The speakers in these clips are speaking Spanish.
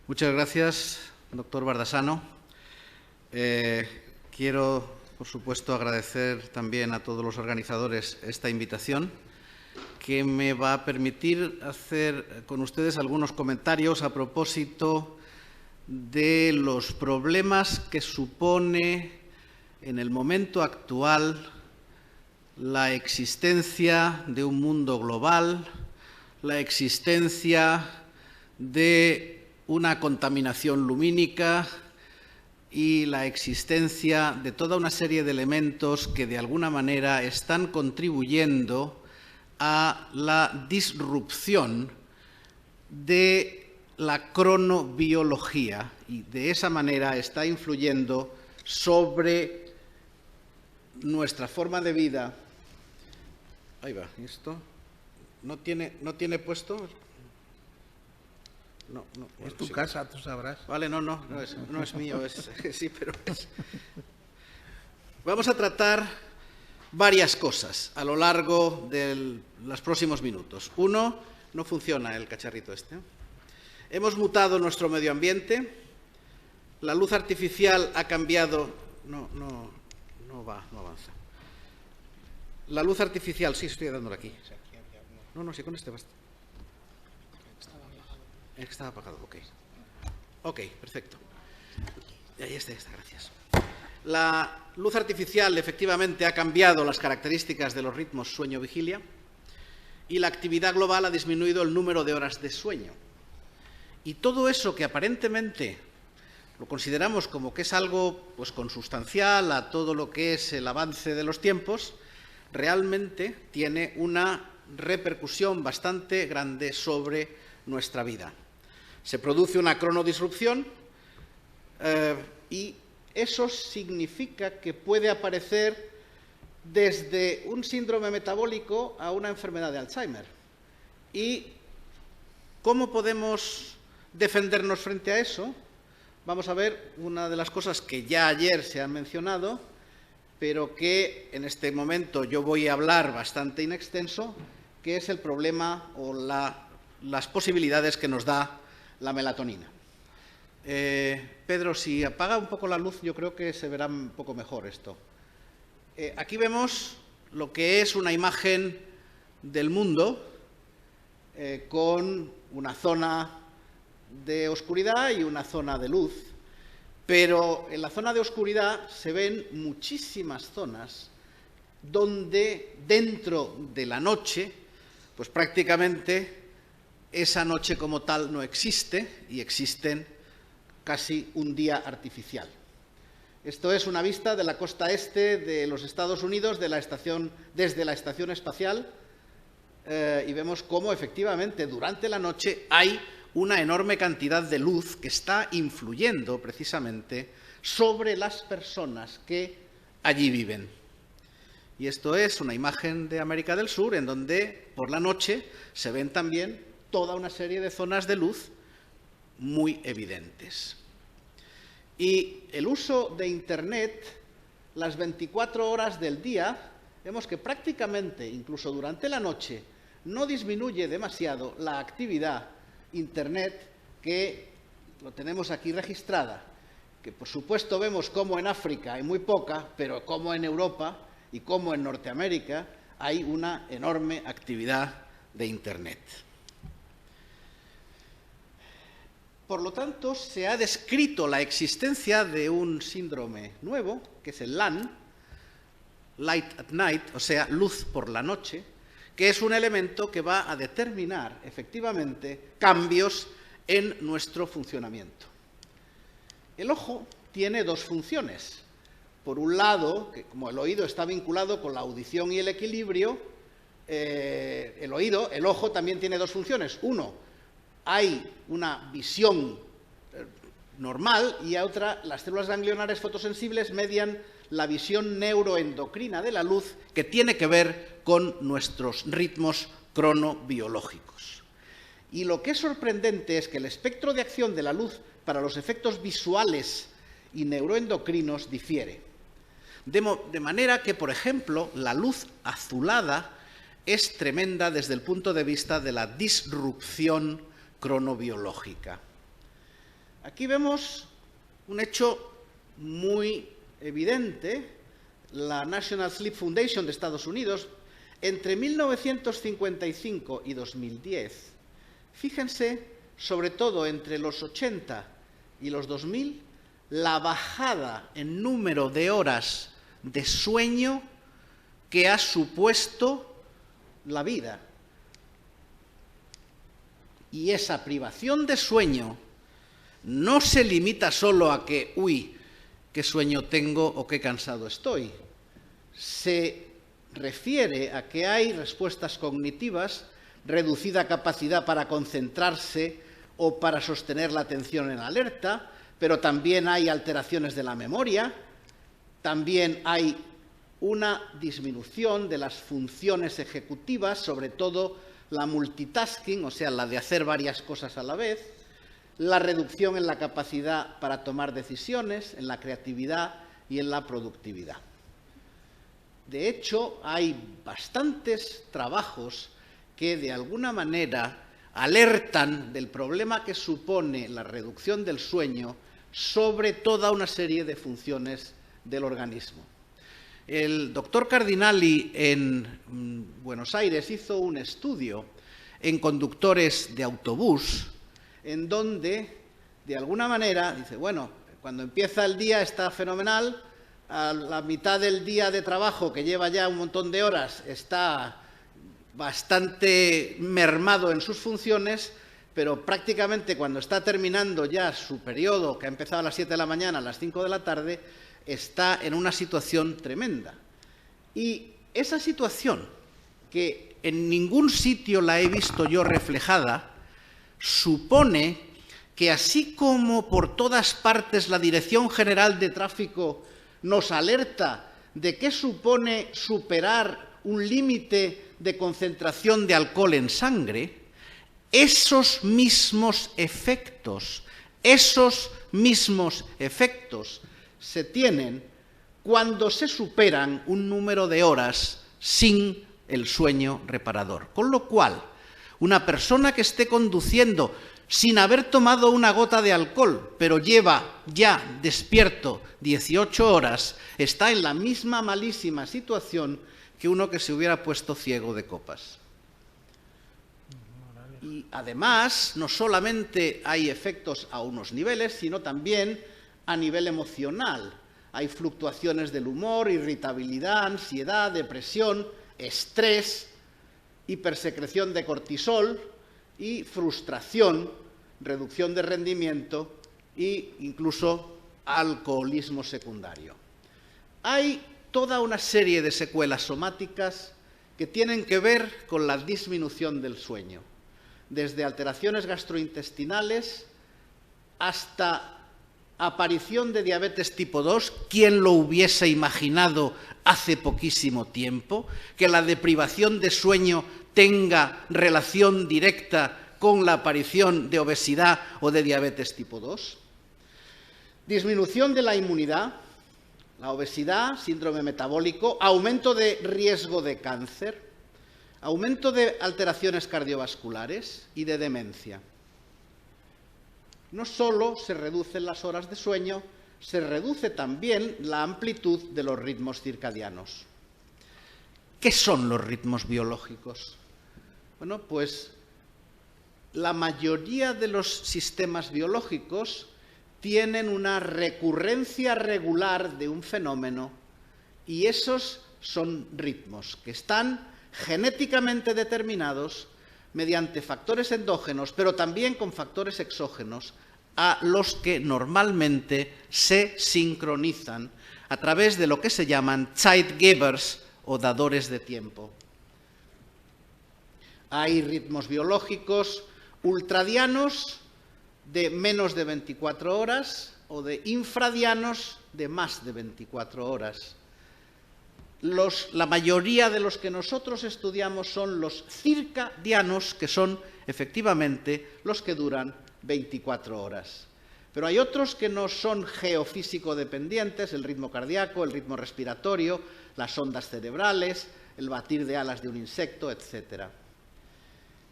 Muchas gracias, doctor Bardasano. Quiero, por supuesto, agradecer también a todos los organizadores esta invitación, que me va a permitir hacer con ustedes algunos comentarios a propósito de los problemas que supone en el momento actual la existencia de un mundo global, la existencia de una contaminación lumínica y la existencia de toda una serie de elementos que de alguna manera están contribuyendo a la disrupción de la cronobiología y de esa manera está influyendo sobre nuestra forma de vida. Ahí va, ¿esto no tiene puesto? No, es tu casa, tú sabrás. Vale, no es mío, sí, pero es. Vamos a tratar varias cosas a lo largo de los próximos minutos. Uno, no funciona el cacharrito este. Hemos mutado nuestro medio ambiente, la luz artificial ha cambiado. No avanza. La luz artificial, sí, estoy dándole aquí. No, sí, con este basta. Estaba apagado, ok. Ok, perfecto. Ahí está, gracias. La luz artificial efectivamente ha cambiado las características de los ritmos sueño-vigilia y la actividad global ha disminuido el número de horas de sueño. Y todo eso que aparentemente lo consideramos como que es algo pues, consustancial a todo lo que es el avance de los tiempos, realmente tiene una repercusión bastante grande sobre nuestra vida. Se produce una cronodisrupción y eso significa que puede aparecer desde un síndrome metabólico a una enfermedad de Alzheimer. ¿Y cómo podemos defendernos frente a eso? Vamos a ver una de las cosas que ya ayer se han mencionado, pero que en este momento yo voy a hablar bastante in extenso, que es el problema o las posibilidades que nos da la melatonina. Pedro, si apaga un poco la luz, yo creo que se verá un poco mejor esto. Aquí vemos lo que es una imagen del mundo con una zona de oscuridad y una zona de luz, pero en la zona de oscuridad se ven muchísimas zonas donde dentro de la noche, pues prácticamente esa noche como tal no existe y existen casi un día artificial. Esto es una vista de la costa este de los Estados Unidos desde la estación espacial y vemos cómo efectivamente durante la noche hay una enorme cantidad de luz que está influyendo precisamente sobre las personas que allí viven. Y esto es una imagen de América del Sur en donde por la noche se ven también toda una serie de zonas de luz muy evidentes. Y el uso de Internet, las 24 horas del día, vemos que prácticamente, incluso durante la noche, no disminuye demasiado la actividad Internet que lo tenemos aquí registrada, que por supuesto vemos como en África hay muy poca, pero como en Europa y como en Norteamérica hay una enorme actividad de Internet. Por lo tanto, se ha descrito la existencia de un síndrome nuevo, que es el LAN, Light at Night, o sea, luz por la noche, que es un elemento que va a determinar efectivamente cambios en nuestro funcionamiento. El ojo tiene dos funciones. Por un lado, que como el oído está vinculado con la audición y el equilibrio, el ojo también tiene dos funciones. Uno, hay una visión normal y otra, las células ganglionares fotosensibles median la visión neuroendocrina de la luz que tiene que ver con nuestros ritmos cronobiológicos. Y lo que es sorprendente es que el espectro de acción de la luz para los efectos visuales y neuroendocrinos difiere. De manera que, por ejemplo, la luz azulada es tremenda desde el punto de vista de la disrupción cronobiológica. Aquí vemos un hecho muy evidente. La National Sleep Foundation de Estados Unidos, entre 1955 y 2010, fíjense, sobre todo entre los 80 y los 2000, la bajada en número de horas de sueño que ha supuesto la vida. Y esa privación de sueño no se limita solo a que, uy, qué sueño tengo o qué cansado estoy. Se refiere a que hay respuestas cognitivas, reducida capacidad para concentrarse o para sostener la atención en alerta, pero también hay alteraciones de la memoria, también hay una disminución de las funciones ejecutivas, sobre todo la multitasking, o sea, la de hacer varias cosas a la vez, la reducción en la capacidad para tomar decisiones, en la creatividad y en la productividad. De hecho, hay bastantes trabajos que de alguna manera alertan del problema que supone la reducción del sueño sobre toda una serie de funciones del organismo. El doctor Cardinali en Buenos Aires hizo un estudio en conductores de autobús en donde, de alguna manera, dice, bueno, cuando empieza el día está fenomenal, a la mitad del día de trabajo, que lleva ya un montón de horas, está bastante mermado en sus funciones, pero prácticamente cuando está terminando ya su periodo, que ha empezado a las 7 de la mañana, a las 5 de la tarde, está en una situación tremenda. Y esa situación, que en ningún sitio la he visto yo reflejada, supone que así como por todas partes la Dirección General de Tráfico nos alerta de qué supone superar un límite de concentración de alcohol en sangre, esos mismos efectos se tienen cuando se superan un número de horas sin el sueño reparador. Con lo cual, una persona que esté conduciendo sin haber tomado una gota de alcohol, pero lleva ya despierto 18 horas, está en la misma malísima situación que uno que se hubiera puesto ciego de copas. Y además, no solamente hay efectos a unos niveles, sino también a nivel emocional. Hay fluctuaciones del humor, irritabilidad, ansiedad, depresión, estrés, hipersecreción de cortisol y frustración, reducción de rendimiento e incluso alcoholismo secundario. Hay toda una serie de secuelas somáticas que tienen que ver con la disminución del sueño, desde alteraciones gastrointestinales hasta aparición de diabetes tipo 2, ¿quién lo hubiese imaginado hace poquísimo tiempo? Que la deprivación de sueño tenga relación directa con la aparición de obesidad o de diabetes tipo 2. Disminución de la inmunidad, la obesidad, síndrome metabólico, aumento de riesgo de cáncer, aumento de alteraciones cardiovasculares y de demencia. No solo se reducen las horas de sueño, se reduce también la amplitud de los ritmos circadianos. ¿Qué son los ritmos biológicos? Bueno, pues la mayoría de los sistemas biológicos tienen una recurrencia regular de un fenómeno y esos son ritmos que están genéticamente determinados mediante factores endógenos, pero también con factores exógenos, a los que normalmente se sincronizan a través de lo que se llaman Zeitgebers o dadores de tiempo. Hay ritmos biológicos ultradianos de menos de 24 horas o de infradianos de más de 24 horas. La mayoría de los que nosotros estudiamos son los circadianos, que son efectivamente los que duran 24 horas. Pero hay otros que no son geofísico dependientes, el ritmo cardíaco, el ritmo respiratorio, las ondas cerebrales, el batir de alas de un insecto, etc.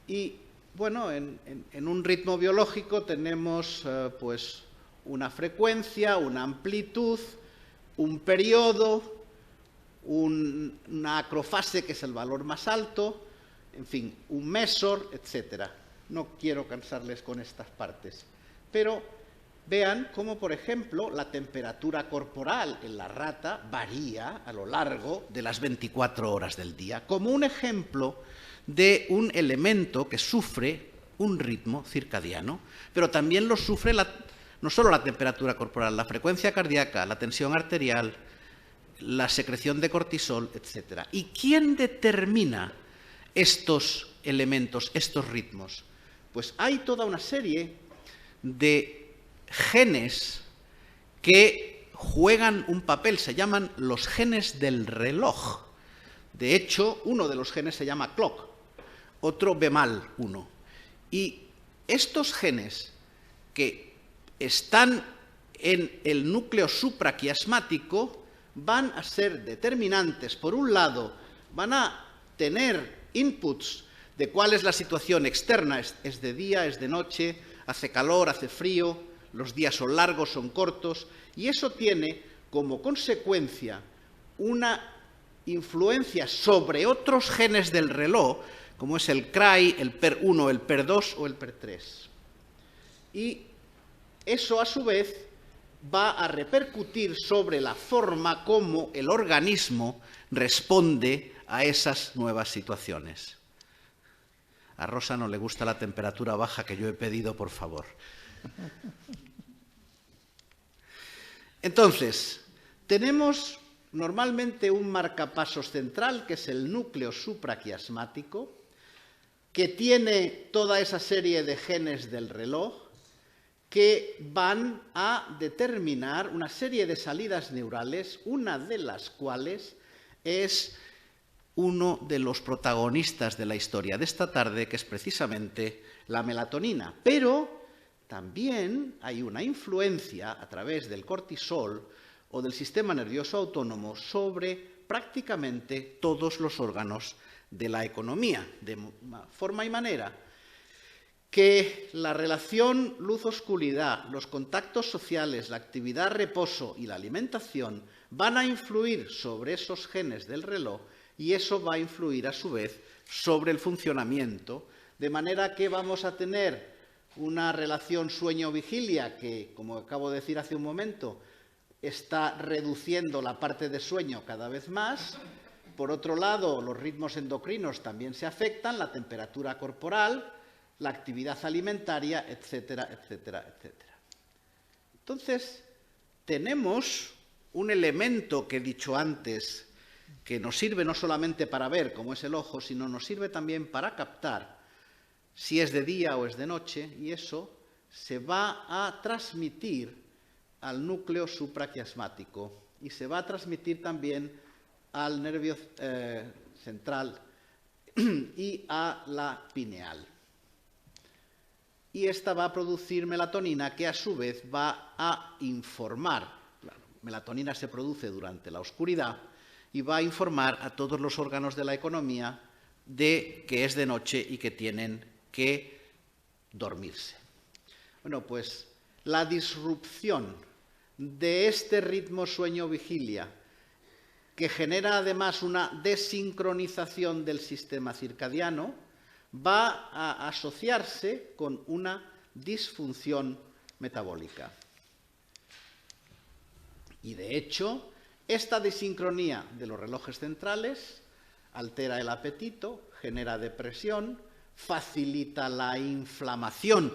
Y bueno, en un ritmo biológico tenemos pues una frecuencia, una amplitud, un periodo, una acrofase, que es el valor más alto, en fin, un mesor, etc. No quiero cansarles con estas partes, pero vean cómo, por ejemplo, la temperatura corporal en la rata varía a lo largo de las 24 horas del día, como un ejemplo de un elemento que sufre un ritmo circadiano, pero también lo sufre no solo la temperatura corporal, la frecuencia cardíaca, la tensión arterial, la secreción de cortisol, etc. ¿Y quién determina estos elementos, estos ritmos? Pues hay toda una serie de genes que juegan un papel, se llaman los genes del reloj. De hecho, uno de los genes se llama clock, otro bmal1. Y estos genes que están en el núcleo supraquiasmático van a ser determinantes. Por un lado, van a tener inputs de cuál es la situación externa, es de día, es de noche, hace calor, hace frío, los días son largos, son cortos, y eso tiene como consecuencia una influencia sobre otros genes del reloj, como es el CRY, el PER1, el PER2 o el PER3. Y eso, a su vez, va a repercutir sobre la forma como el organismo responde a esas nuevas situaciones. A Rosa no le gusta la temperatura baja que yo he pedido, por favor. Entonces, tenemos normalmente un marcapasos central, que es el núcleo supraquiasmático, que tiene toda esa serie de genes del reloj que van a determinar una serie de salidas neurales, una de las cuales es uno de los protagonistas de la historia de esta tarde, que es precisamente la melatonina. Pero también hay una influencia a través del cortisol o del sistema nervioso autónomo sobre prácticamente todos los órganos de la economía, de forma y manera que la relación luz-oscuridad, los contactos sociales, la actividad-reposo y la alimentación van a influir sobre esos genes del reloj, y eso va a influir a su vez sobre el funcionamiento, de manera que vamos a tener una relación sueño-vigilia que, como acabo de decir hace un momento, está reduciendo la parte de sueño cada vez más. Por otro lado, los ritmos endocrinos también se afectan, la temperatura corporal, la actividad alimentaria, etcétera, etcétera, etcétera. Entonces, tenemos un elemento que he dicho antes, que nos sirve no solamente para ver, como es el ojo, sino nos sirve también para captar si es de día o es de noche, y eso se va a transmitir al núcleo supraquiasmático y se va a transmitir también al nervio central y a la pineal. Y esta va a producir melatonina, que a su vez va a informar. La melatonina se produce durante la oscuridad y va a informar a todos los órganos de la economía de que es de noche y que tienen que dormirse. Bueno, pues la disrupción de este ritmo sueño-vigilia, que genera además una desincronización del sistema circadiano, va a asociarse con una disfunción metabólica. Y de hecho, esta desincronía de los relojes centrales altera el apetito, genera depresión, facilita la inflamación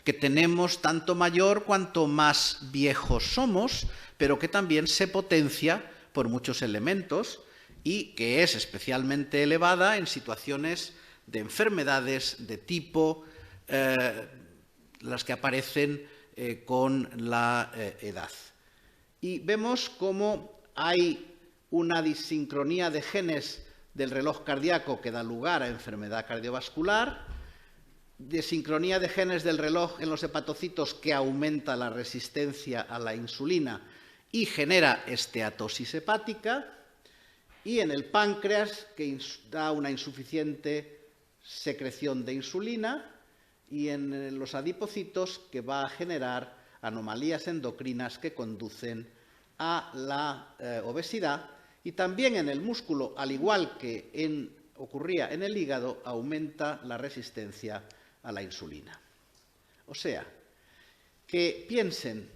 que tenemos tanto mayor cuanto más viejos somos, pero que también se potencia por muchos elementos y que es especialmente elevada en situaciones de enfermedades de tipo las que aparecen con la edad. Y vemos cómo hay una disincronía de genes del reloj cardíaco que da lugar a enfermedad cardiovascular, desincronía de genes del reloj en los hepatocitos que aumenta la resistencia a la insulina y genera esteatosis hepática, y en el páncreas que da una insuficiente secreción de insulina, y en los adipocitos que va a generar anomalías endocrinas que conducen a la obesidad, y también en el músculo, al igual que ocurría en el hígado, aumenta la resistencia a la insulina. O sea, que piensen,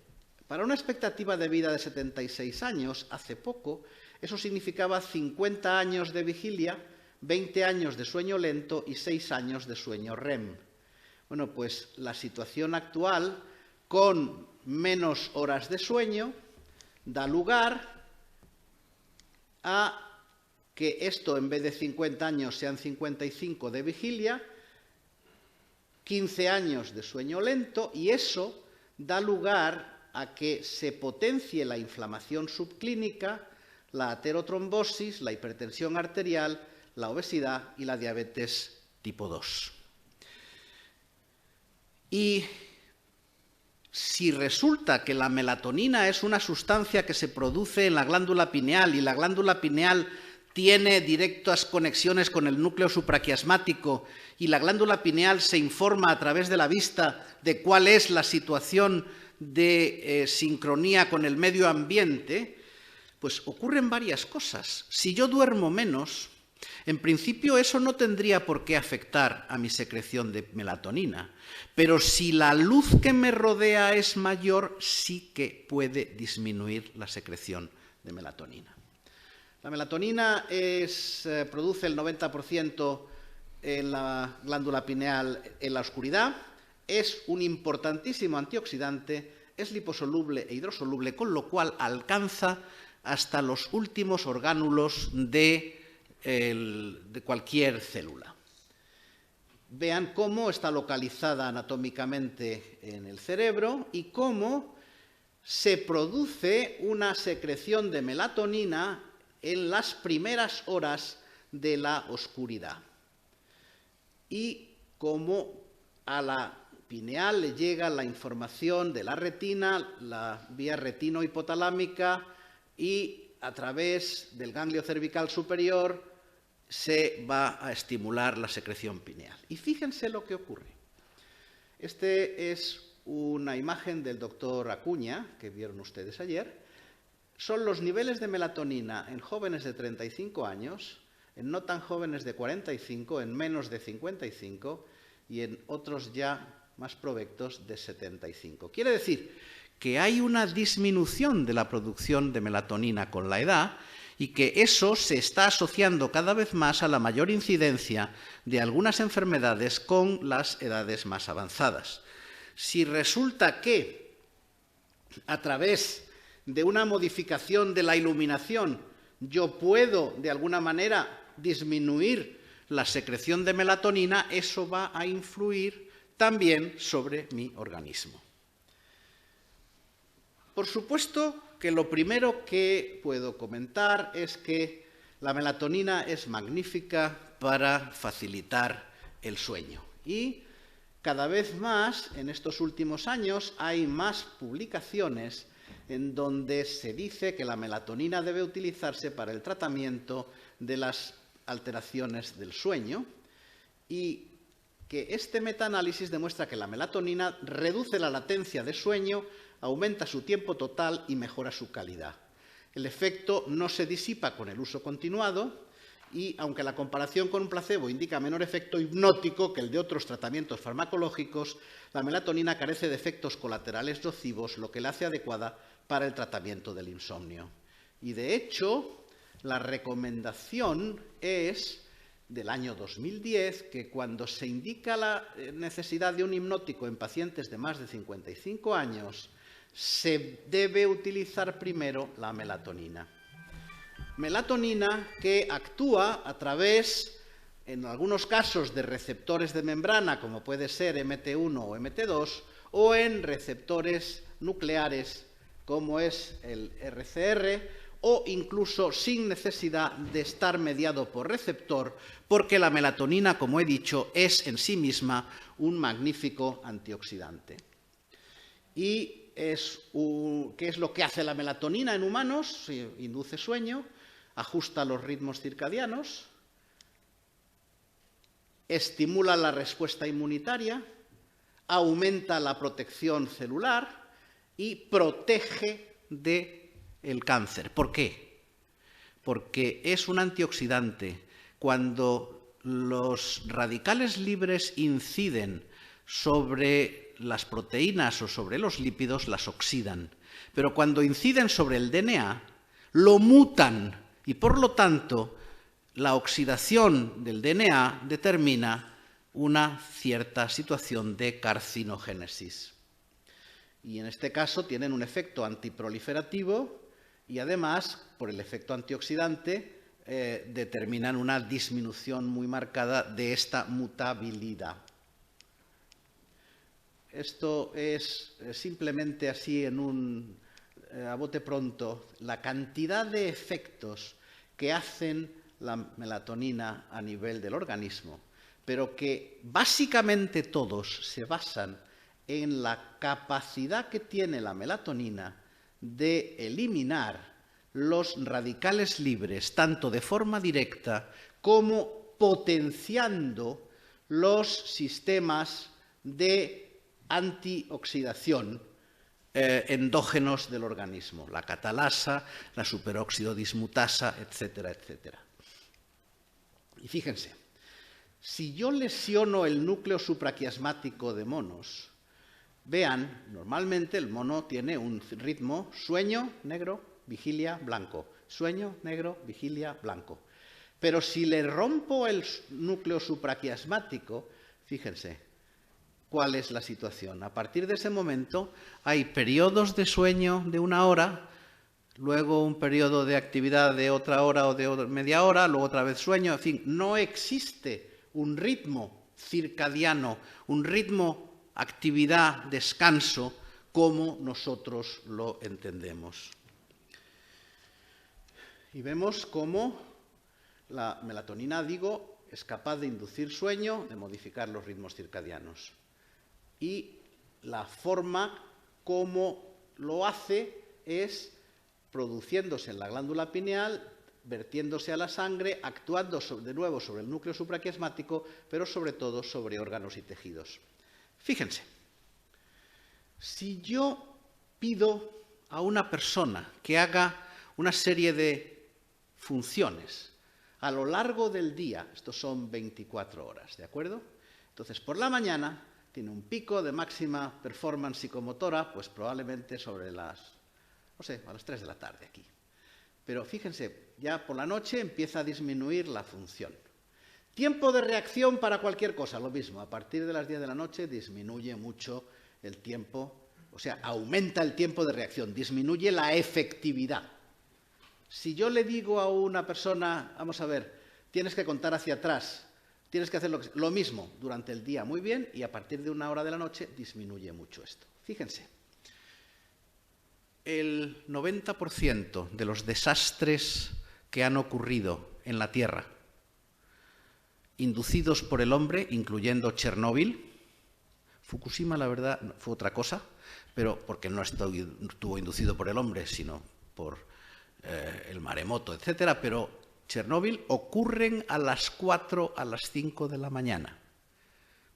para una expectativa de vida de 76 años, hace poco, eso significaba 50 años de vigilia, 20 años de sueño lento y 6 años de sueño REM. Bueno, pues la situación actual, con menos horas de sueño, da lugar a que esto, en vez de 50 años, sean 55 de vigilia, 15 años de sueño lento, y eso da lugar a que se potencie la inflamación subclínica, la aterotrombosis, la hipertensión arterial, la obesidad y la diabetes tipo 2. Y si resulta que la melatonina es una sustancia que se produce en la glándula pineal, y la glándula pineal tiene directas conexiones con el núcleo supraquiasmático, y la glándula pineal se informa a través de la vista de cuál es la situación de sincronía con el medio ambiente, pues ocurren varias cosas. Si yo duermo menos, en principio eso no tendría por qué afectar a mi secreción de melatonina, pero si la luz que me rodea es mayor, sí que puede disminuir la secreción de melatonina. La melatonina produce el 90% en la glándula pineal en la oscuridad, es un importantísimo antioxidante, es liposoluble e hidrosoluble, con lo cual alcanza hasta los últimos orgánulos de cualquier célula. Vean cómo está localizada anatómicamente en el cerebro y cómo se produce una secreción de melatonina en las primeras horas de la oscuridad, y cómo a la pineal le llega la información de la retina, la vía retino-hipotalámica, y a través del ganglio cervical superior se va a estimular la secreción pineal. Y fíjense lo que ocurre. Este es una imagen del doctor Acuña, que vieron ustedes ayer. Son los niveles de melatonina en jóvenes de 35 años, en no tan jóvenes de 45, en menos de 55 y en otros ya más provectos de 75. Quiere decir que hay una disminución de la producción de melatonina con la edad, y que eso se está asociando cada vez más a la mayor incidencia de algunas enfermedades con las edades más avanzadas. Si resulta que a través de una modificación de la iluminación yo puedo de alguna manera disminuir la secreción de melatonina, eso va a influir también sobre mi organismo. Por supuesto que lo primero que puedo comentar es que la melatonina es magnífica para facilitar el sueño, y cada vez más en estos últimos años hay más publicaciones en donde se dice que la melatonina debe utilizarse para el tratamiento de las alteraciones del sueño, y que este metaanálisis demuestra que la melatonina reduce la latencia de sueño, aumenta su tiempo total y mejora su calidad. El efecto no se disipa con el uso continuado, y aunque la comparación con un placebo indica menor efecto hipnótico que el de otros tratamientos farmacológicos, la melatonina carece de efectos colaterales nocivos, lo que la hace adecuada para el tratamiento del insomnio. Y de hecho, la recomendación es del año 2010, que cuando se indica la necesidad de un hipnótico en pacientes de más de 55 años, se debe utilizar primero la melatonina. Melatonina que actúa a través, en algunos casos, de receptores de membrana, como puede ser MT1 o MT2, o en receptores nucleares, como es el RCR, o incluso sin necesidad de estar mediado por receptor, porque la melatonina, como he dicho, es en sí misma un magnífico antioxidante. ¿Y qué es lo que hace la melatonina en humanos? Induce sueño, ajusta los ritmos circadianos, estimula la respuesta inmunitaria, aumenta la protección celular y protege del cáncer. ¿Por qué? Porque es un antioxidante. Cuando los radicales libres inciden sobre las proteínas o sobre los lípidos, las oxidan. Pero cuando inciden sobre el DNA, lo mutan y, por lo tanto, la oxidación del DNA determina una cierta situación de carcinogénesis. Y en este caso tienen un efecto antiproliferativo y además, por el efecto antioxidante, determinan una disminución muy marcada de esta mutabilidad. Esto es simplemente así a bote pronto la cantidad de efectos que hacen la melatonina a nivel del organismo, pero que básicamente todos se basan en la capacidad que tiene la melatonina de eliminar los radicales libres, tanto de forma directa como potenciando los sistemas de antioxidación endógenos del organismo, la catalasa, la superóxido dismutasa, etcétera, etcétera. Y fíjense, si yo lesiono el núcleo supraquiasmático de monos, vean, normalmente el mono tiene un ritmo sueño, negro, vigilia, blanco, sueño, negro, vigilia, blanco. Pero si le rompo el núcleo supraquiasmático, fíjense, ¿cuál es la situación? A partir de ese momento hay periodos de sueño de 1 hora, luego un periodo de actividad de otra hora o de media hora, luego otra vez sueño, en fin, no existe un ritmo circadiano, un ritmo actividad, descanso, como nosotros lo entendemos. Y vemos cómo la melatonina, digo, es capaz de inducir sueño, de modificar los ritmos circadianos. Y la forma como lo hace es produciéndose en la glándula pineal, vertiéndose a la sangre, actuando de nuevo sobre el núcleo supraquiasmático, pero sobre todo sobre órganos y tejidos. Fíjense, si yo pido a una persona que haga una serie de funciones a lo largo del día, estos son 24 horas, ¿de acuerdo? Entonces, por la mañana tiene un pico de máxima performance psicomotora, pues probablemente sobre a las 3 de la tarde aquí. Pero fíjense, ya por la noche empieza a disminuir la función. Tiempo de reacción para cualquier cosa, lo mismo. A partir de las 10 de la noche disminuye mucho el tiempo, o sea, aumenta el tiempo de reacción, disminuye la efectividad. Si yo le digo a una persona, vamos a ver, tienes que contar hacia atrás, tienes que hacer lo mismo durante el día, muy bien, y a partir de 1 hora de la noche disminuye mucho esto. Fíjense, el 90% de los desastres que han ocurrido en la Tierra, inducidos por el hombre, incluyendo Chernóbil, Fukushima, la verdad, fue otra cosa, pero porque no estuvo inducido por el hombre, sino por el maremoto, etcétera, pero Chernóbil ocurren a las 4, a las 5 de la mañana.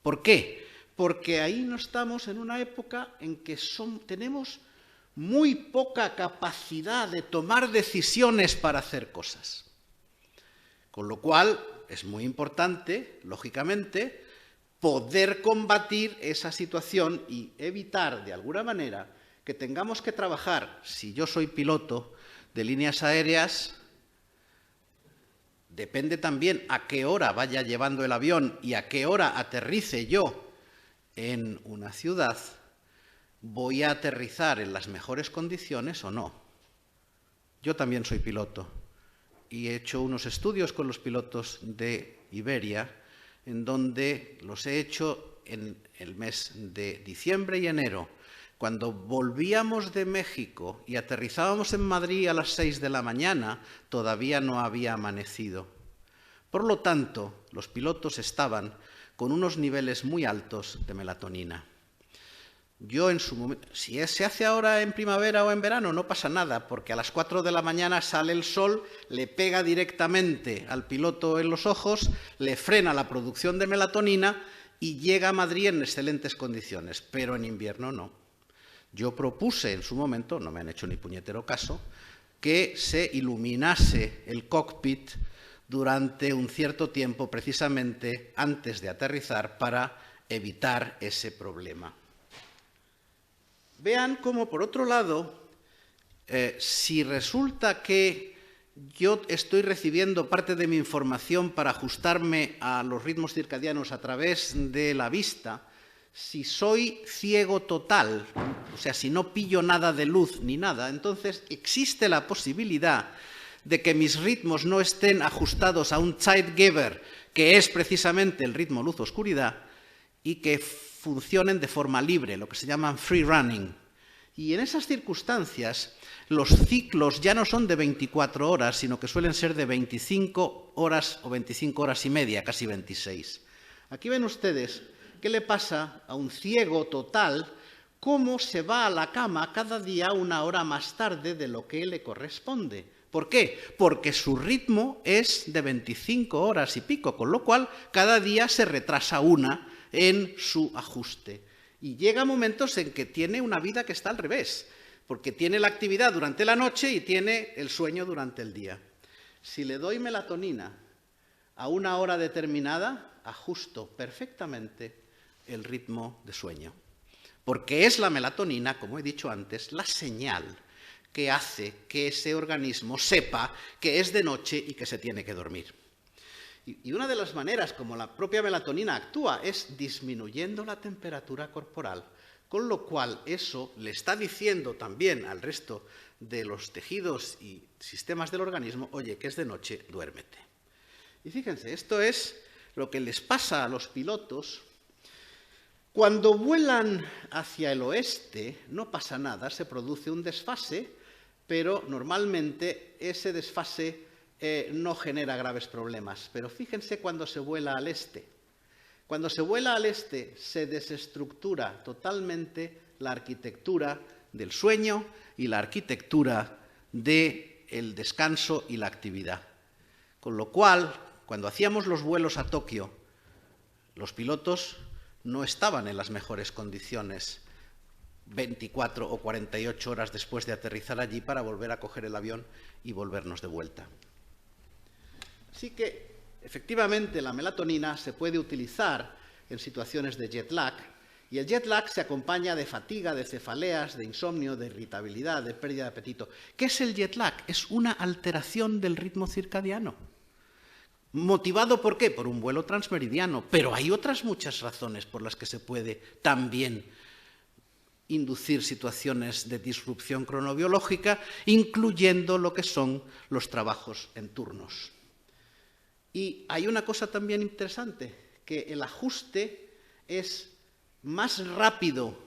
¿Por qué? Porque ahí no estamos en una época en que tenemos muy poca capacidad de tomar decisiones para hacer cosas. Con lo cual, es muy importante, lógicamente, poder combatir esa situación y evitar, de alguna manera, que tengamos que trabajar, si yo soy piloto de líneas aéreas, depende también a qué hora vaya llevando el avión y a qué hora aterrice yo en una ciudad, ¿voy a aterrizar en las mejores condiciones o no? Yo también soy piloto y he hecho unos estudios con los pilotos de Iberia en donde los he hecho en el mes de diciembre y enero. Cuando volvíamos de México y aterrizábamos en Madrid a las 6 de la mañana, todavía no había amanecido. Por lo tanto, los pilotos estaban con unos niveles muy altos de melatonina. Yo en su momento, si se hace ahora en primavera o en verano, no pasa nada, porque a las 4 de la mañana sale el sol, le pega directamente al piloto en los ojos, le frena la producción de melatonina y llega a Madrid en excelentes condiciones, pero en invierno no. Yo propuse en su momento, no me han hecho ni puñetero caso, que se iluminase el cockpit durante un cierto tiempo, precisamente antes de aterrizar, para evitar ese problema. Vean cómo, por otro lado, si resulta que yo estoy recibiendo parte de mi información para ajustarme a los ritmos circadianos a través de la vista, si soy ciego total, o sea, si no pillo nada de luz ni nada, entonces existe la posibilidad de que mis ritmos no estén ajustados a un Zeitgeber, que es precisamente el ritmo luz-oscuridad, y que funcionen de forma libre, lo que se llaman free running. Y en esas circunstancias, los ciclos ya no son de 24 horas, sino que suelen ser de 25 horas o 25 horas y media, casi 26. Aquí ven ustedes qué le pasa a un ciego total, cómo se va a la cama cada día 1 hora más tarde de lo que le corresponde. ¿Por qué? Porque su ritmo es de 25 horas y pico, con lo cual cada día se retrasa 1 en su ajuste. Y llega momentos en que tiene una vida que está al revés, porque tiene la actividad durante la noche y tiene el sueño durante el día. Si le doy melatonina a 1 hora determinada, ajusto perfectamente el ritmo de sueño, porque es la melatonina, como he dicho antes, la señal que hace que ese organismo sepa que es de noche y que se tiene que dormir. Y una de las maneras como la propia melatonina actúa es disminuyendo la temperatura corporal, con lo cual eso le está diciendo también al resto de los tejidos y sistemas del organismo, oye, que es de noche, duérmete. Y fíjense, esto es lo que les pasa a los pilotos. Cuando vuelan hacia el oeste no pasa nada, se produce un desfase, pero normalmente ese desfase no genera graves problemas. Pero fíjense cuando se vuela al este. Cuando se vuela al este se desestructura totalmente la arquitectura del sueño y la arquitectura del descanso y la actividad. Con lo cual, cuando hacíamos los vuelos a Tokio, los pilotos no estaban en las mejores condiciones 24 o 48 horas después de aterrizar allí para volver a coger el avión y volvernos de vuelta. Así que, efectivamente, la melatonina se puede utilizar en situaciones de jet lag, y el jet lag se acompaña de fatiga, de cefaleas, de insomnio, de irritabilidad, de pérdida de apetito. ¿Qué es el jet lag? Es una alteración del ritmo circadiano. ¿Motivado por qué? Por un vuelo transmeridiano. Pero hay otras muchas razones por las que se puede también inducir situaciones de disrupción cronobiológica, incluyendo lo que son los trabajos en turnos. Y hay una cosa también interesante, que el ajuste es más rápido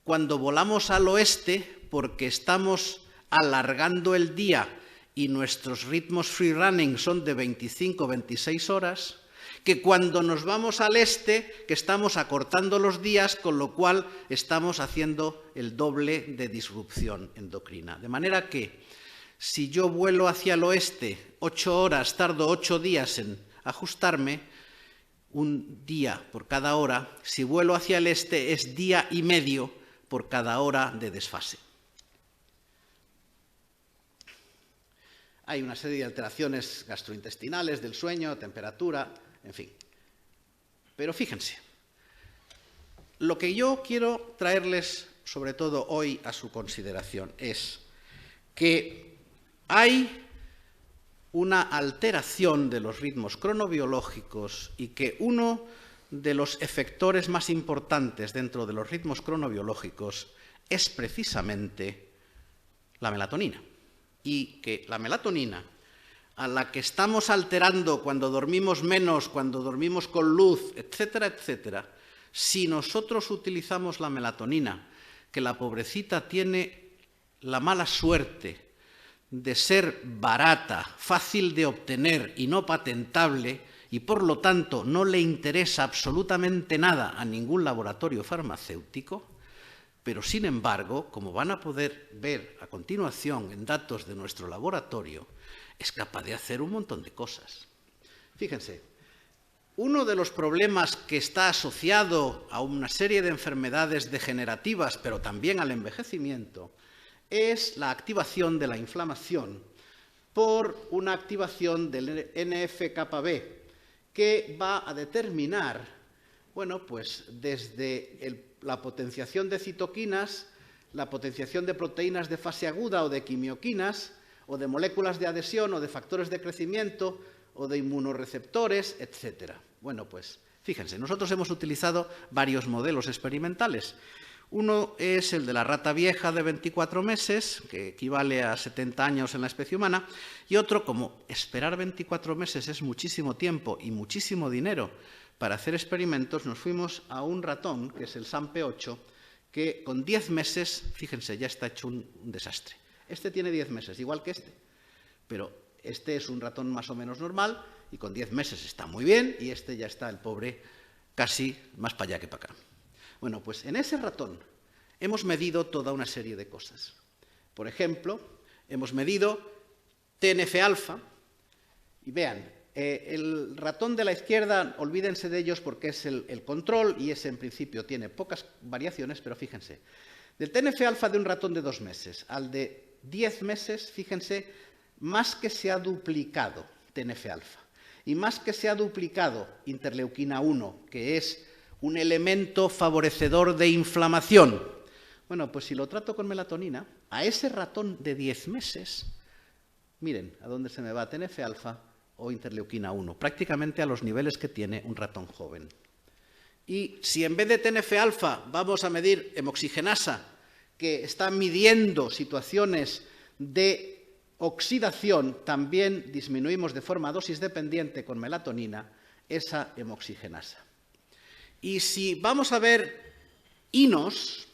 cuando volamos al oeste porque estamos alargando el día y nuestros ritmos free running son de 25 o 26 horas, que cuando nos vamos al este, que estamos acortando los días, con lo cual estamos haciendo el doble de disrupción endocrina. De manera que si yo vuelo hacia el oeste 8 horas, tardo 8 días en ajustarme, 1 día por cada hora. Si vuelo hacia el este es 1,5 días por cada hora de desfase. Hay una serie de alteraciones gastrointestinales del sueño, temperatura, en fin. Pero fíjense, lo que yo quiero traerles, sobre todo hoy, a su consideración es que hay una alteración de los ritmos cronobiológicos y que uno de los efectores más importantes dentro de los ritmos cronobiológicos es precisamente la melatonina. Y que la melatonina, a la que estamos alterando cuando dormimos menos, cuando dormimos con luz, etcétera, etcétera, si nosotros utilizamos la melatonina, que la pobrecita tiene la mala suerte de ser barata, fácil de obtener y no patentable, y por lo tanto no le interesa absolutamente nada a ningún laboratorio farmacéutico, pero sin embargo, como van a poder ver a continuación en datos de nuestro laboratorio, es capaz de hacer un montón de cosas. Fíjense, uno de los problemas que está asociado a una serie de enfermedades degenerativas, pero también al envejecimiento, es la activación de la inflamación por una activación del NF-κB, que va a determinar, bueno, pues desde la potenciación de citoquinas, la potenciación de proteínas de fase aguda o de quimioquinas, o de moléculas de adhesión o de factores de crecimiento o de inmunoreceptores, etc. Bueno, pues fíjense, nosotros hemos utilizado varios modelos experimentales. Uno es el de la rata vieja de 24 meses, que equivale a 70 años en la especie humana, y otro, como esperar 24 meses es muchísimo tiempo y muchísimo dinero para hacer experimentos, nos fuimos a un ratón, que es el SAMP8, que con 10 meses, fíjense, ya está hecho un desastre. Este tiene 10 meses, igual que este, pero este es un ratón más o menos normal y con 10 meses está muy bien y este ya está, el pobre, casi más para allá que para acá. Bueno, pues en ese ratón hemos medido toda una serie de cosas. Por ejemplo, hemos medido TNF-alfa y vean, el ratón de la izquierda, olvídense de ellos porque es el control y ese en principio tiene pocas variaciones, pero fíjense, del TNF-alfa de un ratón de 2 meses al de 10 meses, fíjense, más que se ha duplicado TNF-alfa y más que se ha duplicado interleuquina 1, que es un elemento favorecedor de inflamación. Bueno, pues si lo trato con melatonina, a ese ratón de 10 meses, miren a dónde se me va TNF-alfa o interleuquina 1, prácticamente a los niveles que tiene un ratón joven. Y si en vez de TNF-alfa vamos a medir hemoxigenasa, que está midiendo situaciones de oxidación, también disminuimos de forma dosis dependiente con melatonina esa hemoxigenasa. Y si vamos a ver INOS,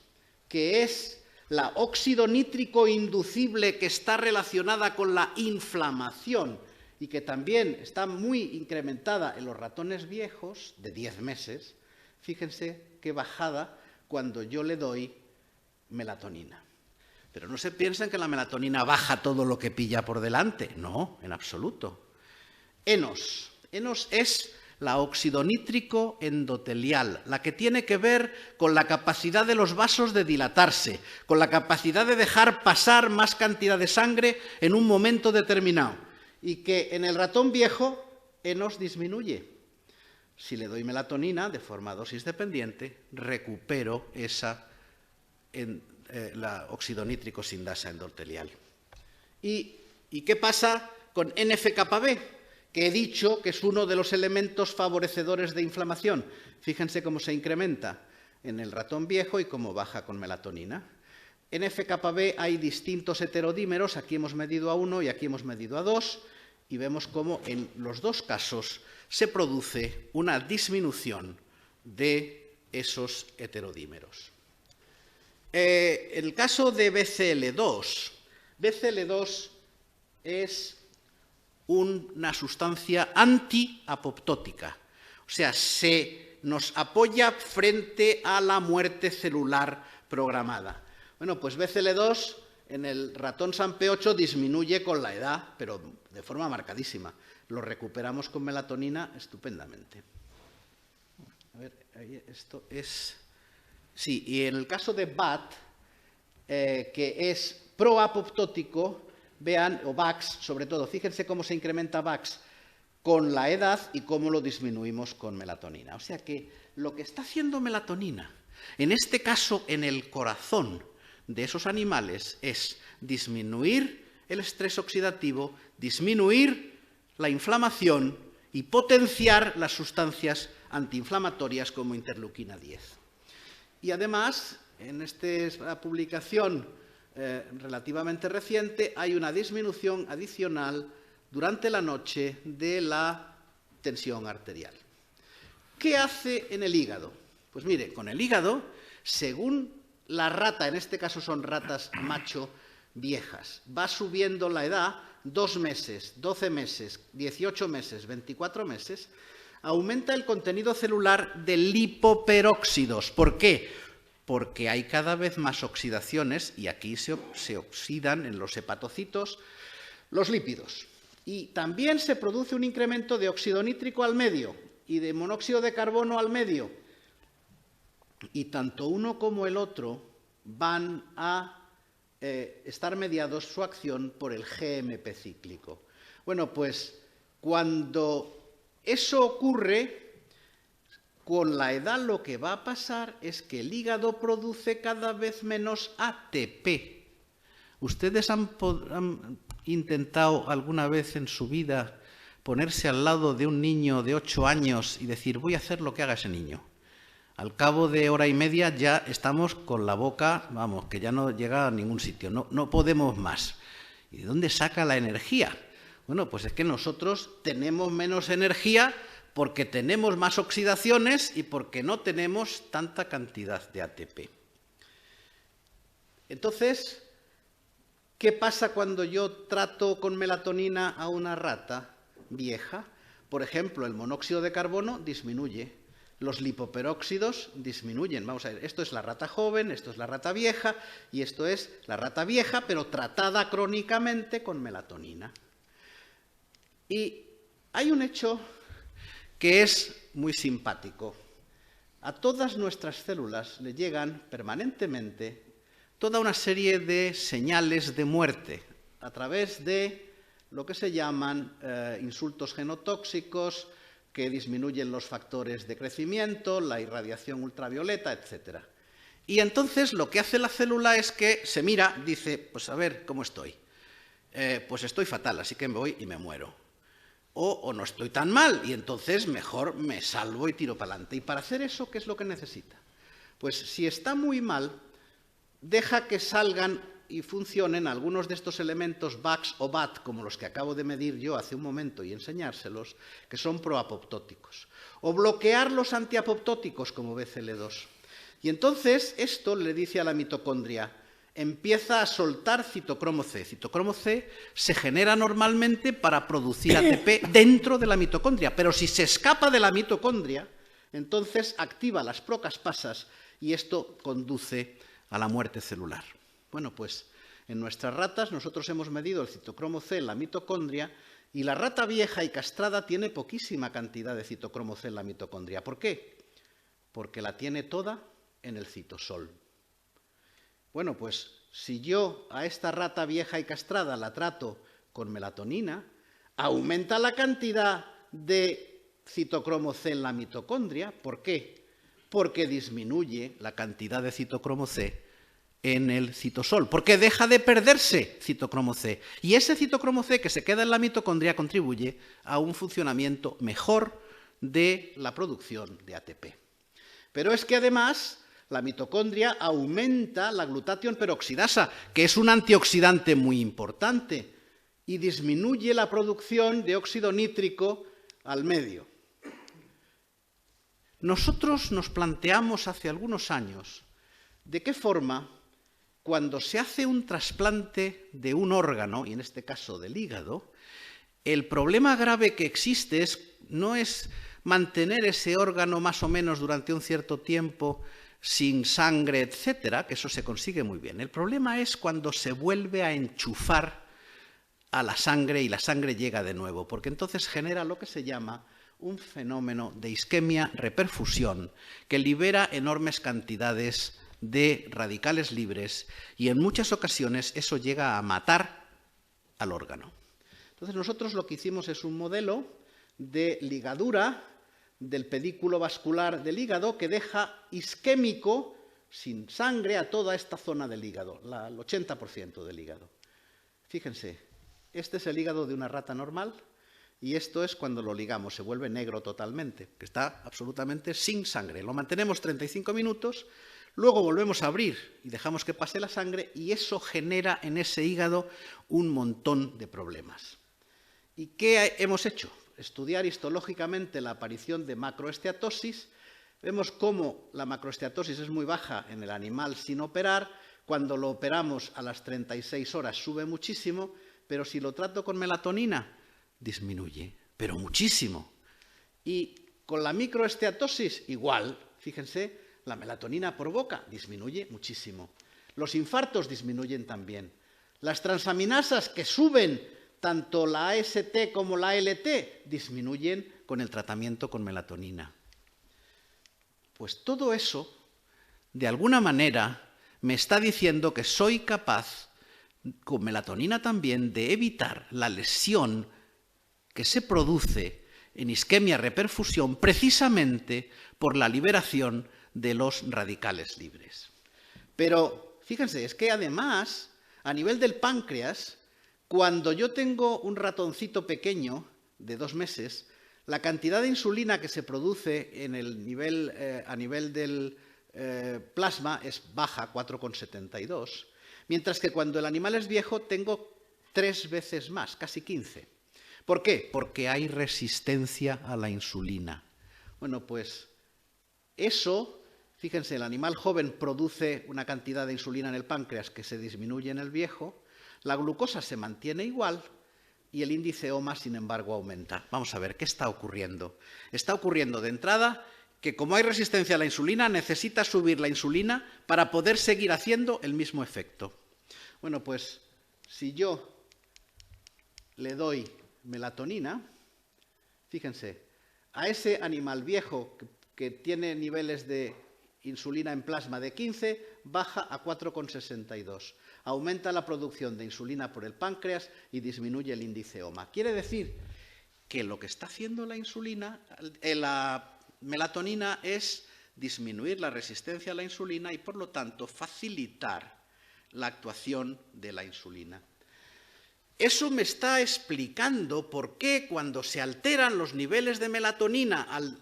que es la óxido nítrico inducible que está relacionada con la inflamación y que también está muy incrementada en los ratones viejos de 10 meses, fíjense qué bajada cuando yo le doy melatonina. Pero no se piensen que la melatonina baja todo lo que pilla por delante. No, en absoluto. ENOS. ENOS es la óxido nítrico endotelial, la que tiene que ver con la capacidad de los vasos de dilatarse, con la capacidad de dejar pasar más cantidad de sangre en un momento determinado. Y que en el ratón viejo, ENOS disminuye. Si le doy melatonina de forma dosis dependiente, recupero la óxido nítrico sindasa endotelial. ¿Y qué pasa con NF-κB? Que he dicho que es uno de los elementos favorecedores de inflamación. Fíjense cómo se incrementa en el ratón viejo y cómo baja con melatonina. NF-κB hay distintos heterodímeros, aquí hemos medido a 1 y aquí hemos medido a 2, y vemos cómo en los dos casos se produce una disminución de esos heterodímeros. El caso de BCL2. BCL2 es una sustancia antiapoptótica, o sea, se nos apoya frente a la muerte celular programada. Bueno, pues BCL2 en el ratón SAMP8 disminuye con la edad, pero de forma marcadísima. Lo recuperamos con melatonina estupendamente. A ver, esto es... Sí, y en el caso de BAT, que es proapoptótico, vean, o VAX, sobre todo, fíjense cómo se incrementa VAX con la edad y cómo lo disminuimos con melatonina. O sea que lo que está haciendo melatonina, en este caso en el corazón de esos animales, es disminuir el estrés oxidativo, disminuir la inflamación y potenciar las sustancias antiinflamatorias como interleuquina 10. Y además, en esta publicación relativamente reciente, hay una disminución adicional durante la noche de la tensión arterial. ¿Qué hace en el hígado? Pues mire, con el hígado, según la rata, en este caso son ratas macho viejas, va subiendo la edad, 2 meses, 12 meses, 18 meses, 24 meses, aumenta el contenido celular de lipoperóxidos. ¿Por qué? porque hay cada vez más oxidaciones y aquí se oxidan en los hepatocitos los lípidos. Y también se produce un incremento de óxido nítrico al medio y de monóxido de carbono al medio. Y tanto uno como el otro van a estar mediados su acción por el GMP cíclico. Bueno, pues cuando eso ocurre, con la edad lo que va a pasar es que el hígado produce cada vez menos ATP. ¿Ustedes han intentado alguna vez en su vida ponerse al lado de un niño de 8 años y decir, voy a hacer lo que haga ese niño? Al cabo de hora y media ya estamos con la boca, vamos, que ya no llega a ningún sitio, no podemos más. ¿Y de dónde saca la energía? Bueno, pues es que nosotros tenemos menos energía porque tenemos más oxidaciones y porque no tenemos tanta cantidad de ATP. Entonces, ¿qué pasa cuando yo trato con melatonina a una rata vieja? Por ejemplo, el monóxido de carbono disminuye, los lipoperóxidos disminuyen. Vamos a ver, esto es la rata joven, esto es la rata vieja y esto es la rata vieja, pero tratada crónicamente con melatonina. Y hay un hecho que es muy simpático. A todas nuestras células le llegan permanentemente toda una serie de señales de muerte a través de lo que se llaman insultos genotóxicos que disminuyen los factores de crecimiento, la irradiación ultravioleta, etc. Y entonces lo que hace la célula es que se mira, dice, pues a ver cómo estoy. Pues estoy fatal, así que me voy y me muero. O no estoy tan mal, y entonces mejor me salvo y tiro para adelante. Y para hacer eso, ¿qué es lo que necesita? Pues si está muy mal, deja que salgan y funcionen algunos de estos elementos VAX o BAT, como los que acabo de medir yo hace un momento y enseñárselos, que son proapoptóticos. O bloquear los antiapoptóticos, como BCL2. Y entonces esto le dice a la mitocondria, empieza a soltar citocromo C. Citocromo C se genera normalmente para producir ATP dentro de la mitocondria, pero si se escapa de la mitocondria, entonces activa las procaspasas y esto conduce a la muerte celular. Bueno, pues en nuestras ratas nosotros hemos medido el citocromo C en la mitocondria y la rata vieja y castrada tiene poquísima cantidad de citocromo C en la mitocondria. ¿Por qué? Porque la tiene toda en el citosol. Bueno, pues si yo a esta rata vieja y castrada la trato con melatonina, aumenta la cantidad de citocromo C en la mitocondria. ¿Por qué? Porque disminuye la cantidad de citocromo C en el citosol, porque deja de perderse citocromo C. Y ese citocromo C que se queda en la mitocondria contribuye a un funcionamiento mejor de la producción de ATP. Pero es que además la mitocondria aumenta la glutatión peroxidasa, que es un antioxidante muy importante, y disminuye la producción de óxido nítrico al medio. Nosotros nos planteamos hace algunos años de qué forma, cuando se hace un trasplante de un órgano, y en este caso del hígado, el problema grave que existe no es mantener ese órgano más o menos durante un cierto tiempo sin sangre, etcétera, que eso se consigue muy bien. El problema es cuando se vuelve a enchufar a la sangre y la sangre llega de nuevo, porque entonces genera lo que se llama un fenómeno de isquemia-reperfusión que libera enormes cantidades de radicales libres y en muchas ocasiones eso llega a matar al órgano. Entonces nosotros lo que hicimos es un modelo de ligadura del pedículo vascular del hígado que deja isquémico, sin sangre, a toda esta zona del hígado, el 80% del hígado. Fíjense, este es el hígado de una rata normal y esto es cuando lo ligamos, se vuelve negro totalmente, que está absolutamente sin sangre. Lo mantenemos 35 minutos, luego volvemos a abrir y dejamos que pase la sangre y eso genera en ese hígado un montón de problemas. ¿Y qué hemos hecho? Estudiar histológicamente la aparición de macroesteatosis. Vemos cómo la macroesteatosis es muy baja en el animal sin operar. Cuando lo operamos a las 36 horas sube muchísimo, pero si lo trato con melatonina, disminuye, pero muchísimo. Y con la microesteatosis, igual. Fíjense, La melatonina por boca disminuye muchísimo. Los infartos disminuyen también. Las transaminasas que suben, tanto la AST como la ALT, disminuyen con el tratamiento con melatonina. Pues todo eso, de alguna manera, me está diciendo que soy capaz, con melatonina también, de evitar la lesión que se produce en isquemia-reperfusión precisamente por la liberación de los radicales libres. Pero, fíjense, es que además, a nivel del páncreas, cuando yo tengo un ratoncito pequeño de 2 meses, la cantidad de insulina que se produce en el nivel, a nivel del plasma es baja, 4,72, mientras que cuando el animal es viejo tengo 3 veces más, casi 15. ¿Por qué? Porque hay resistencia a la insulina. Bueno, pues eso, fíjense, el animal joven produce una cantidad de insulina en el páncreas que se disminuye en el viejo, la glucosa se mantiene igual y el índice OMA, sin embargo, aumenta. Vamos a ver, ¿qué está ocurriendo? Está ocurriendo de entrada que como hay resistencia a la insulina, necesita subir la insulina para poder seguir haciendo el mismo efecto. Bueno, pues si yo le doy melatonina, fíjense, a ese animal viejo que tiene niveles de insulina en plasma de 15, baja a 4,62. Aumenta la producción de insulina por el páncreas y disminuye el índice OMA. Quiere decir que lo que está haciendo la insulina, la melatonina, es disminuir la resistencia a la insulina y, por lo tanto, facilitar la actuación de la insulina. Eso me está explicando por qué cuando se alteran los niveles de melatonina al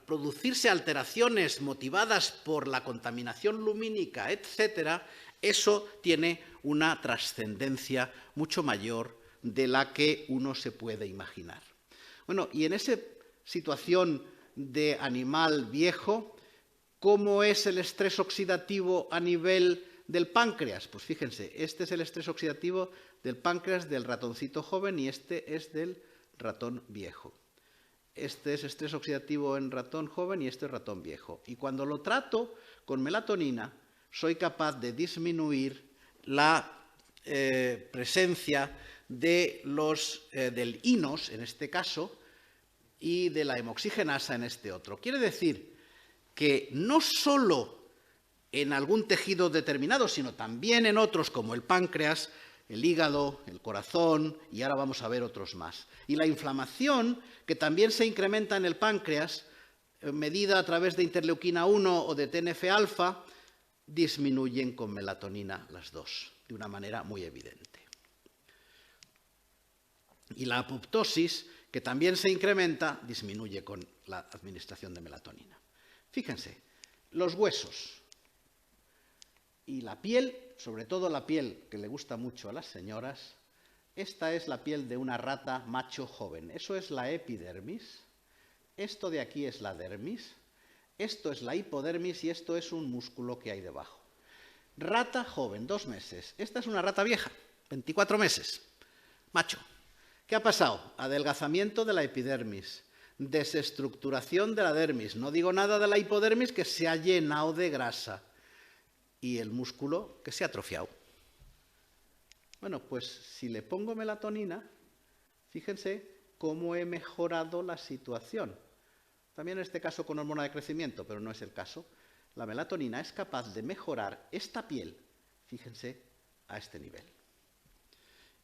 producirse alteraciones motivadas por la contaminación lumínica, etcétera, eso tiene una trascendencia mucho mayor de la que uno se puede imaginar. Bueno, y en esa situación de animal viejo, ¿cómo es el estrés oxidativo a nivel del páncreas? Pues fíjense, este es el estrés oxidativo del páncreas del ratoncito joven y este es del ratón viejo. Este es estrés oxidativo en ratón joven y este es ratón viejo. Y cuando lo trato con melatonina, soy capaz de disminuir la presencia de del INOS, en este caso, y de la hemoxigenasa en este otro. Quiere decir que no solo en algún tejido determinado, sino también en otros como el páncreas, el hígado, el corazón, y ahora vamos a ver otros más. Y la inflamación, que también se incrementa en el páncreas, medida a través de interleuquina 1 o de TNF-alfa, disminuyen con melatonina las dos, de una manera muy evidente. Y la apoptosis, que también se incrementa, disminuye con la administración de melatonina. Fíjense, los huesos y la piel, sobre todo la piel que le gusta mucho a las señoras, esta es la piel de una rata macho joven. Eso es la epidermis, esto de aquí es la dermis, esto es la hipodermis y esto es un músculo que hay debajo. Rata joven, 2 meses. Esta es una rata vieja, 24 meses, macho. ¿Qué ha pasado? Adelgazamiento de la epidermis, desestructuración de la dermis. No digo nada de la hipodermis, que se ha llenado de grasa. Y el músculo que se ha atrofiado. Bueno, pues si le pongo melatonina, fíjense cómo he mejorado la situación. También en este caso con hormona de crecimiento, pero no es el caso. La melatonina es capaz de mejorar esta piel, fíjense, a este nivel.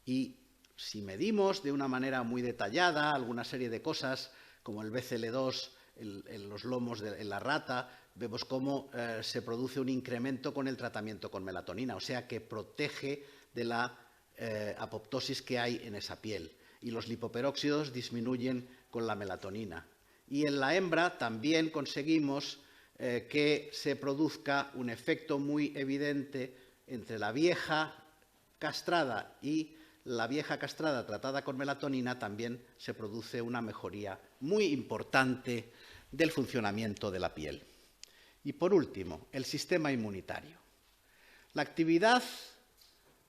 Y si medimos de una manera muy detallada alguna serie de cosas, como el BCL2 en los lomos en la rata, vemos cómo se produce un incremento con el tratamiento con melatonina, o sea que protege de la apoptosis que hay en esa piel. Y los lipoperóxidos disminuyen con la melatonina. Y en la hembra también conseguimos que se produzca un efecto muy evidente entre la vieja castrada y la vieja castrada tratada con melatonina. También se produce una mejoría muy importante del funcionamiento de la piel. Y por último, el sistema inmunitario. La actividad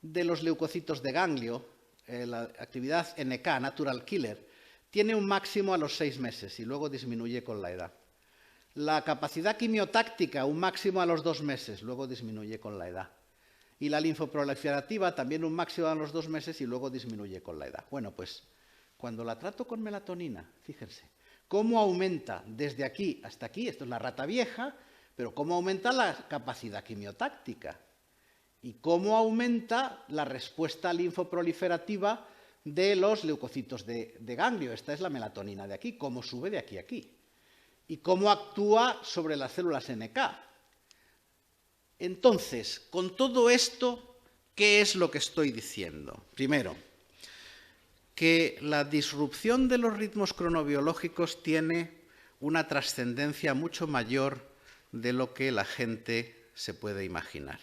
de los leucocitos de ganglio, la actividad NK, Natural Killer, tiene un máximo a los 6 meses y luego disminuye con la edad. La capacidad quimiotáctica, un máximo a los 2 meses, luego disminuye con la edad. Y la linfoproliferativa, también un máximo a los 2 meses y luego disminuye con la edad. Bueno, pues cuando la trato con melatonina, fíjense, cómo aumenta desde aquí hasta aquí, esto es la rata vieja, pero cómo aumenta la capacidad quimiotáctica y cómo aumenta la respuesta linfoproliferativa de los leucocitos de ganglio. Esta es la melatonina de aquí, cómo sube de aquí a aquí. Y cómo actúa sobre las células NK. Entonces, con todo esto, ¿qué es lo que estoy diciendo? Primero, que la disrupción de los ritmos cronobiológicos tiene una trascendencia mucho mayor de lo que la gente se puede imaginar.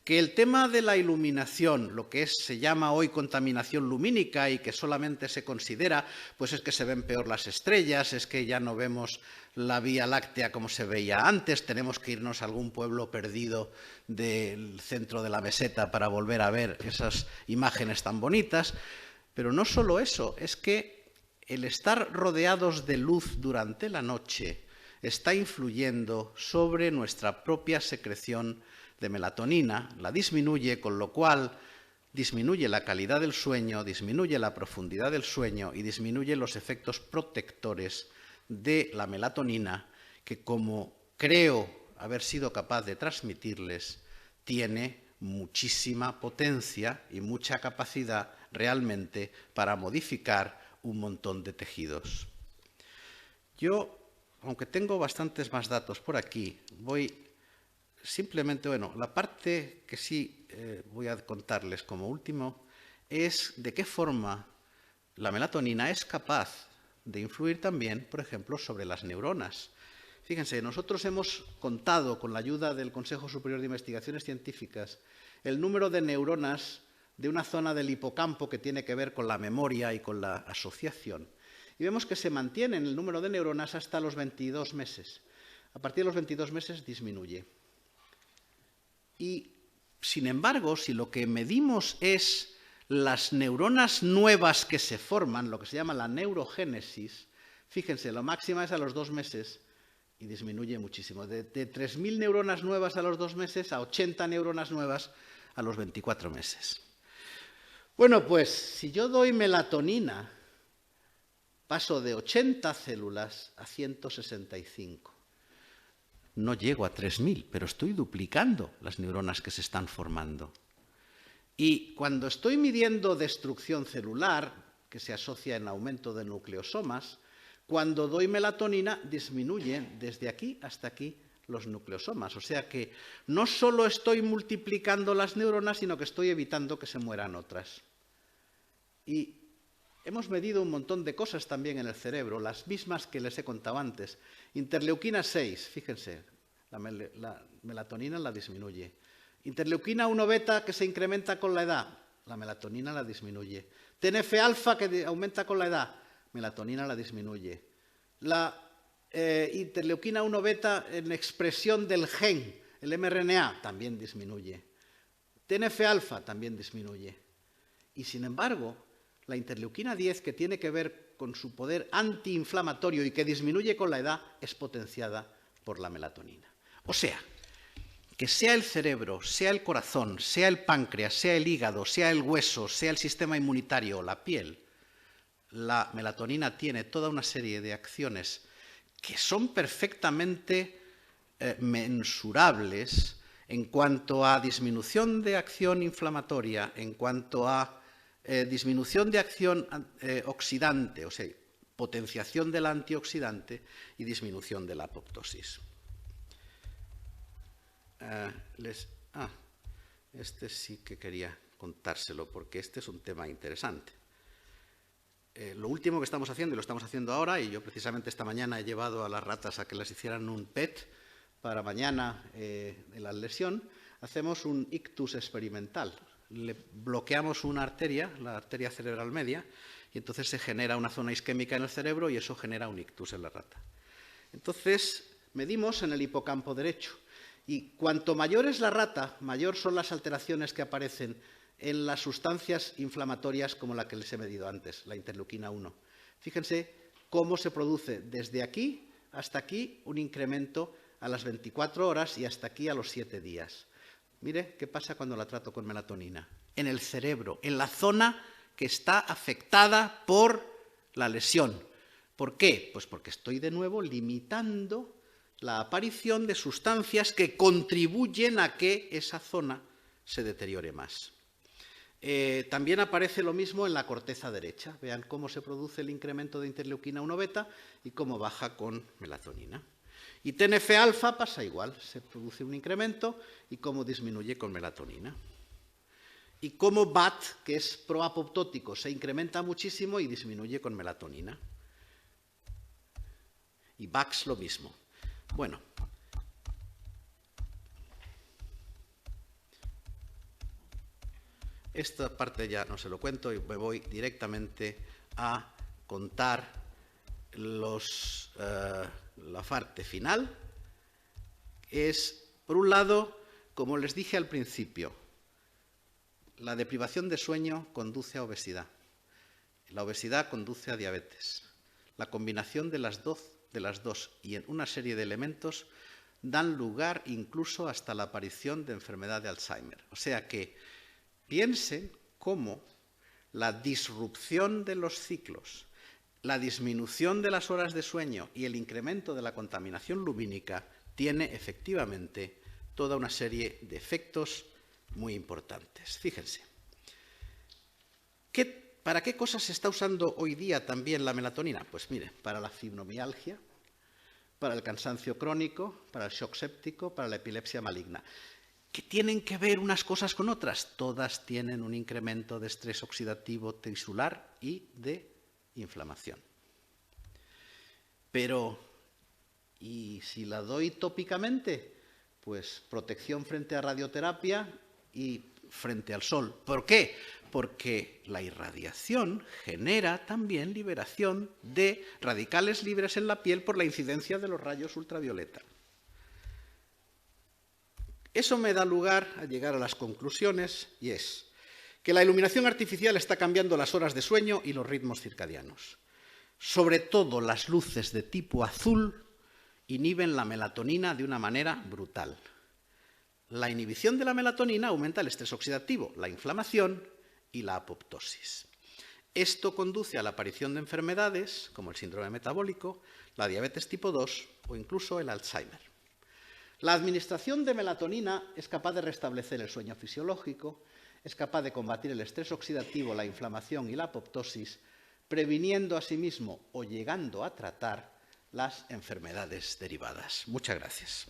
Que el tema de la iluminación, lo que se llama hoy contaminación lumínica y que solamente se considera, pues es que se ven peor las estrellas, es que ya no vemos la Vía Láctea como se veía antes, tenemos que irnos a algún pueblo perdido del centro de la meseta para volver a ver esas imágenes tan bonitas. Pero no solo eso, es que el estar rodeados de luz durante la noche está influyendo sobre nuestra propia secreción de melatonina, la disminuye, con lo cual disminuye la calidad del sueño, disminuye la profundidad del sueño y disminuye los efectos protectores de la melatonina, que, como creo haber sido capaz de transmitirles, tiene muchísima potencia y mucha capacidad realmente para modificar un montón de tejidos. Yo, aunque tengo bastantes más datos por aquí, voy simplemente, bueno, la parte que sí voy a contarles como último es de qué forma la melatonina es capaz de influir también, por ejemplo, sobre las neuronas. Fíjense, nosotros hemos contado, con la ayuda del Consejo Superior de Investigaciones Científicas, el número de neuronas de una zona del hipocampo que tiene que ver con la memoria y con la asociación. Y vemos que se mantiene el número de neuronas hasta los 22 meses. A partir de los 22 meses disminuye. Y, sin embargo, si lo que medimos es las neuronas nuevas que se forman, lo que se llama la neurogénesis, fíjense, la máxima es a los 2 meses y disminuye muchísimo. De 3.000 neuronas nuevas a los 2 meses a 80 neuronas nuevas a los 24 meses. Bueno, pues si yo doy melatonina, paso de 80 células a 165. No llego a 3.000, pero estoy duplicando las neuronas que se están formando. Y cuando estoy midiendo destrucción celular, que se asocia en aumento de nucleosomas, cuando doy melatonina disminuyen desde aquí hasta aquí los nucleosomas. O sea que no solo estoy multiplicando las neuronas, sino que estoy evitando que se mueran otras. Y hemos medido un montón de cosas también en el cerebro, las mismas que les he contado antes. Interleuquina 6, fíjense, la melatonina la disminuye. Interleuquina 1 beta, que se incrementa con la edad, la melatonina la disminuye. TNF-alfa, que aumenta con la edad, melatonina la disminuye. La interleuquina 1 beta en expresión del gen, el mRNA, también disminuye. TNF-alfa también disminuye. Y sin embargo, la interleuquina 10, que tiene que ver con su poder antiinflamatorio y que disminuye con la edad, es potenciada por la melatonina. O sea, que sea el cerebro, sea el corazón, sea el páncreas, sea el hígado, sea el hueso, sea el sistema inmunitario o la piel, la melatonina tiene toda una serie de acciones que son perfectamente mensurables en cuanto a disminución de acción inflamatoria, en cuanto a disminución de acción oxidante, o sea, potenciación del antioxidante y disminución de la apoptosis. Este sí que quería contárselo porque este es un tema interesante. Lo último que estamos haciendo, y lo estamos haciendo ahora, y yo precisamente esta mañana he llevado a las ratas a que les hicieran un PET para mañana en la lesión, hacemos un ictus experimental. Le bloqueamos una arteria, la arteria cerebral media, y entonces se genera una zona isquémica en el cerebro y eso genera un ictus en la rata. Entonces medimos en el hipocampo derecho y cuanto mayor es la rata, mayor son las alteraciones que aparecen en las sustancias inflamatorias como la que les he medido antes, la interleuquina 1. Fíjense cómo se produce desde aquí hasta aquí un incremento a las 24 horas y hasta aquí a los 7 días. Mire qué pasa cuando la trato con melatonina. En el cerebro, en la zona que está afectada por la lesión. ¿Por qué? Pues porque estoy de nuevo limitando la aparición de sustancias que contribuyen a que esa zona se deteriore más. También aparece lo mismo en la corteza derecha. Vean cómo se produce el incremento de interleuquina 1 beta y cómo baja con melatonina. Y TNF-alfa pasa igual, se produce un incremento y cómo disminuye con melatonina. Y cómo BAT, que es proapoptótico, se incrementa muchísimo y disminuye con melatonina. Y VAX lo mismo. Bueno. Esta parte ya no se lo cuento y me voy directamente a contar la parte final. Es, por un lado, como les dije al principio, la deprivación de sueño conduce a obesidad. La obesidad conduce a diabetes. La combinación de las dos y en una serie de elementos dan lugar incluso hasta la aparición de enfermedad de Alzheimer. O sea que piensen cómo la disrupción de los ciclos, la disminución de las horas de sueño y el incremento de la contaminación lumínica tiene efectivamente toda una serie de efectos muy importantes. Fíjense. ¿Para qué cosas se está usando hoy día también la melatonina? Pues mire, para la fibromialgia, para el cansancio crónico, para el shock séptico, para la epilepsia maligna. ¿Qué tienen que ver unas cosas con otras? Todas tienen un incremento de estrés oxidativo tisular y de inflamación. Pero, ¿y si la doy tópicamente? Pues protección frente a radioterapia y frente al sol. ¿Por qué? Porque la irradiación genera también liberación de radicales libres en la piel por la incidencia de los rayos ultravioleta. Eso me da lugar a llegar a las conclusiones y es que la iluminación artificial está cambiando las horas de sueño y los ritmos circadianos. Sobre todo las luces de tipo azul inhiben la melatonina de una manera brutal. La inhibición de la melatonina aumenta el estrés oxidativo, la inflamación y la apoptosis. Esto conduce a la aparición de enfermedades como el síndrome metabólico, la diabetes tipo 2 o incluso el Alzheimer. La administración de melatonina es capaz de restablecer el sueño fisiológico, es capaz de combatir el estrés oxidativo, la inflamación y la apoptosis, previniendo asimismo o llegando a tratar las enfermedades derivadas. Muchas gracias.